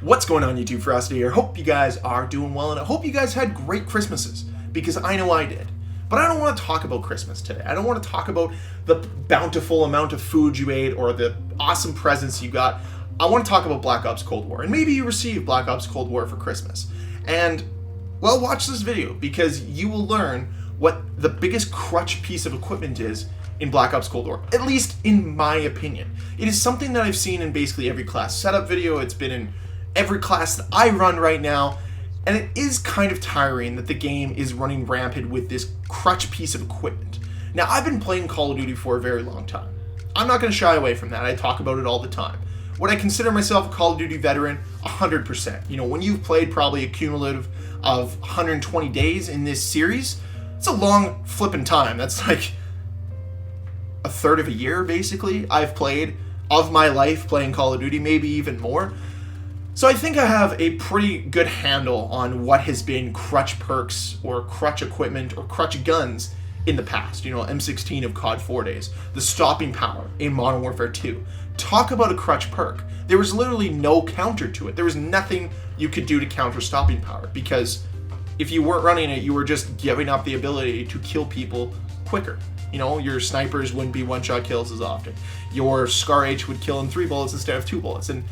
What's going on, YouTube? Ferocity here. Hope you guys are doing well, and I hope you guys had great Christmases, because I know I did. But I don't want to talk about Christmas today. I don't want to talk about the bountiful amount of food you ate or the awesome presents you got. I want to talk about Black Ops Cold War, and maybe you received Black Ops Cold War for Christmas. And, well, watch this video, because you will learn what the biggest crutch piece of equipment is in Black Ops Cold War, at least in my opinion. It is something that I've seen in basically every class setup video. It's been in every class that I run right now, and it is kind of tiring that the game is running rampant with this crutch piece of equipment. Now, I've been playing Call of Duty for a very long time. I'm not going to shy away from that. I talk about it all the time. Would I consider myself a Call of Duty veteran? 100%. You know, when you've played probably a cumulative of 120 days in this series, it's a long flipping time. That's like a third of a year, basically, I've played of my life playing Call of Duty, maybe even more. So I think I have a pretty good handle on what has been crutch perks or crutch equipment or crutch guns in the past. You know, M16 of COD 4 days, the stopping power in Modern Warfare 2. Talk about a crutch perk. There was literally no counter to it. There was nothing you could do to counter stopping power, because if you weren't running it, you were just giving up the ability to kill people quicker. You know, your snipers wouldn't be one-shot kills as often. Your Scar H would kill in 3 bullets instead of 2 bullets. And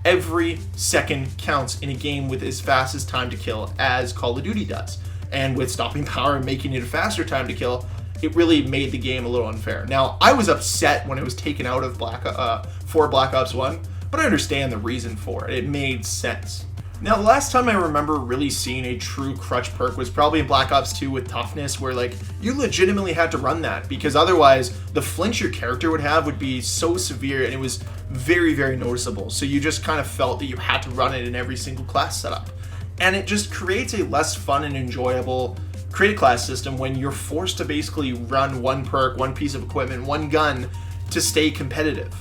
every second counts in a game with as fast as time to kill as Call of Duty does. And with stopping power and making it a faster time to kill, it really made the game a little unfair. Now, I was upset when it was taken out of Black Ops 1, but I understand the reason for it. It made sense. Now, the last time I remember really seeing a true crutch perk was probably in Black Ops 2 with Toughness, where like you legitimately had to run that, because otherwise the flinch your character would have would be so severe, and it was very, very noticeable. So you just kind of felt that you had to run it in every single class setup. And it just creates a less fun and enjoyable create class system when you're forced to basically run one perk, one piece of equipment, one gun to stay competitive.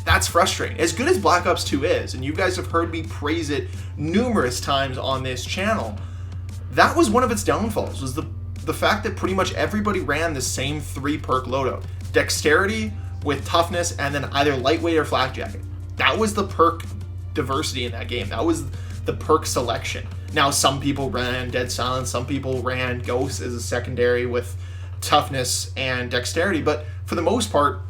That's frustrating. As good as Black Ops 2 is, and you guys have heard me praise it numerous times on this channel, that was one of its downfalls, was the fact that pretty much everybody ran the same 3 perk loadout. Dexterity with Toughness, and then either Lightweight or Flak Jacket. That was the perk diversity in that game. That was the perk selection. Now, some people ran Dead Silence, some people ran Ghost as a secondary with Toughness and Dexterity, but for the most part,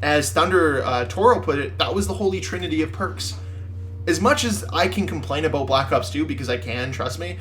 as Thunder Toro put it, that was the holy trinity of perks. As much as I can complain about Black Ops 2, because I can, trust me,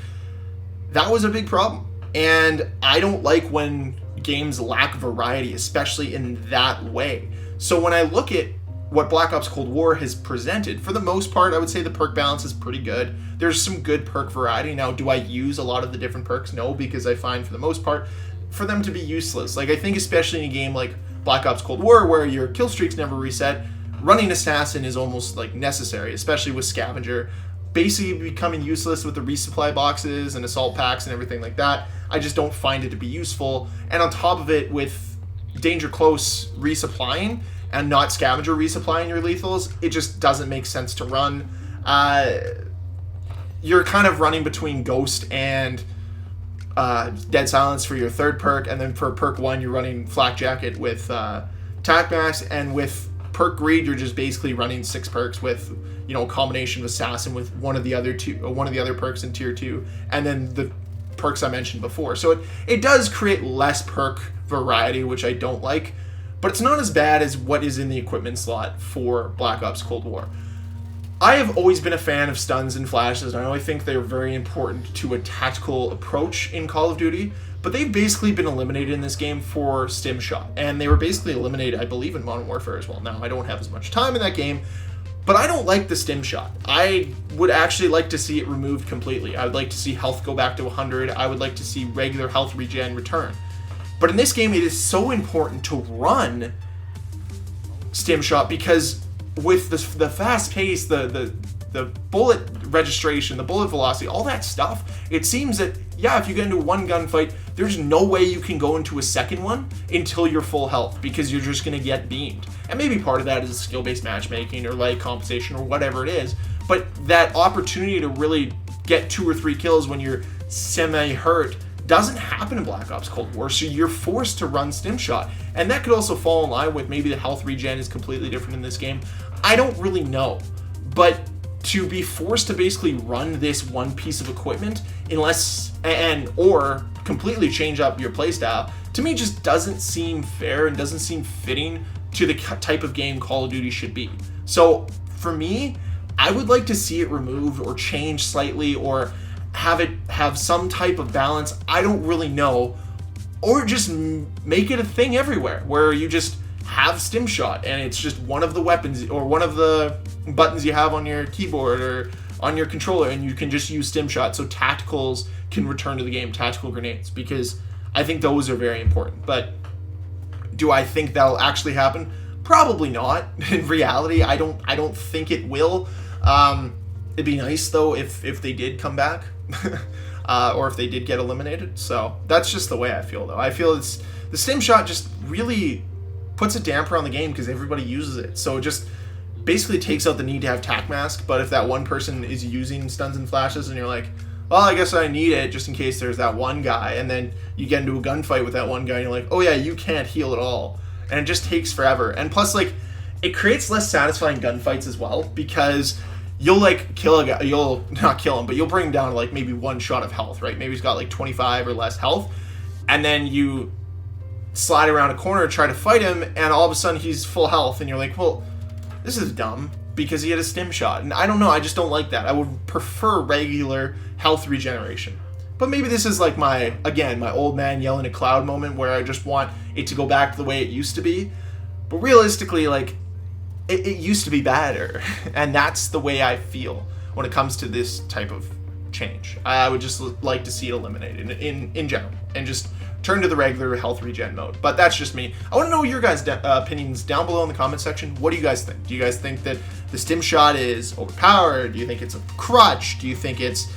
that was a big problem. And I don't like when games lack variety, especially in that way. So when I look at what Black Ops Cold War has presented, for the most part, I would say the perk balance is pretty good. There's some good perk variety. Now, do I use a lot of the different perks? No, because I find for the most part, for them to be useless. Like, I think especially in a game like Black Ops Cold War, where your kill streaks never reset, running Assassin is almost like necessary, especially with Scavenger basically becoming useless with the resupply boxes and assault packs and everything like that. I just don't find it to be useful. And on top of it, with Danger Close resupplying and not Scavenger resupplying your lethals, it just doesn't make sense to run. You're kind of running between Ghost and Dead Silence for your 3rd perk, and then for perk 1 you're running Flak Jacket with Tac Max, and with perk Greed you're just basically running 6 perks with, you know, a combination of Assassin with one of the other perks in tier 2, and then the perks I mentioned before. So it does create less perk variety, which I don't like, but it's not as bad as what is in the equipment slot for Black Ops Cold War. I have always been a fan of stuns and flashes, and I really think they're very important to a tactical approach in Call of Duty, but they've basically been eliminated in this game for Stim Shot, and they were basically eliminated, I believe, in Modern Warfare as well. Now, I don't have as much time in that game, but I don't like the Stim Shot. I would actually like to see it removed completely. I would like to see health go back to 100. I would like to see regular health regen return. But in this game, it is so important to run Stim Shot, because with the fast pace, the bullet registration, the bullet velocity, all that stuff, it seems that, yeah, if you get into one gunfight, there's no way you can go into a second one until you're full health, because you're just going to get beamed. And maybe part of that is skill-based matchmaking or light compensation or whatever it is, but that opportunity to really get 2 or 3 kills when you're semi-hurt doesn't happen in Black Ops Cold War, so you're forced to run Stim Shot. And that could also fall in line with maybe the health regen is completely different in this game. I don't really know, but to be forced to basically run this one piece of equipment or completely change up your playstyle, to me just doesn't seem fair and doesn't seem fitting to the type of game Call of Duty should be. So for me, I would like to see it removed or changed slightly, or have some type of balance. I don't really know. Or just make it a thing everywhere where you just have Stim Shot and it's just one of the weapons or one of the buttons you have on your keyboard or on your controller, and you can just use Stim Shot so tacticals can return to the game, tactical grenades, because I think those are very important. But do I think that'll actually happen? Probably not. In reality, I don't think it will. It'd be nice though if they did come back. Or if they did get eliminated. So that's just the way I feel though. I feel the Stim Shot just really puts a damper on the game because everybody uses it. So it just basically takes out the need to have tac mask. But if that one person is using stuns and flashes and you're like, well, I guess I need it just in case there's that one guy, and then you get into a gunfight with that one guy and you're like, oh yeah, you can't heal at all. And it just takes forever. And plus, like, it creates less satisfying gunfights as well, because you'll like kill a guy, you'll not kill him, but you'll bring him down to like maybe one shot of health, right? Maybe he's got like 25 or less health, and then you slide around a corner to try to fight him, and all of a sudden he's full health, and you're like, well, this is dumb because he had a Stim Shot. And I don't know, I just don't like that. I would prefer regular health regeneration. But maybe this is like my old man yelling at cloud moment where I just want it to go back to the way it used to be. But realistically, like, it used to be better, and that's the way I feel when it comes to this type of change. I would just like to see it eliminated in general, and just turn to the regular health regen mode. But that's just me. I want to know your guys' opinions down below in the comment section. What do you guys think? Do you guys think that the Stim Shot is overpowered? Do you think it's a crutch? Do you think it's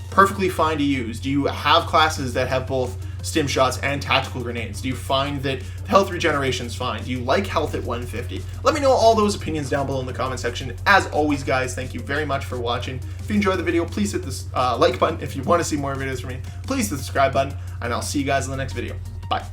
perfectly fine to use? Do you have classes that have both Stim Shots and tactical grenades? Do you find that health regeneration is fine? Do you like health at 150? Let me know all those opinions down below in the comment section. As always, guys, thank you very much for watching. If you enjoyed the video, please hit this like button. If you want to see more videos from me, please hit the subscribe button, and I'll see you guys in the next video. Bye.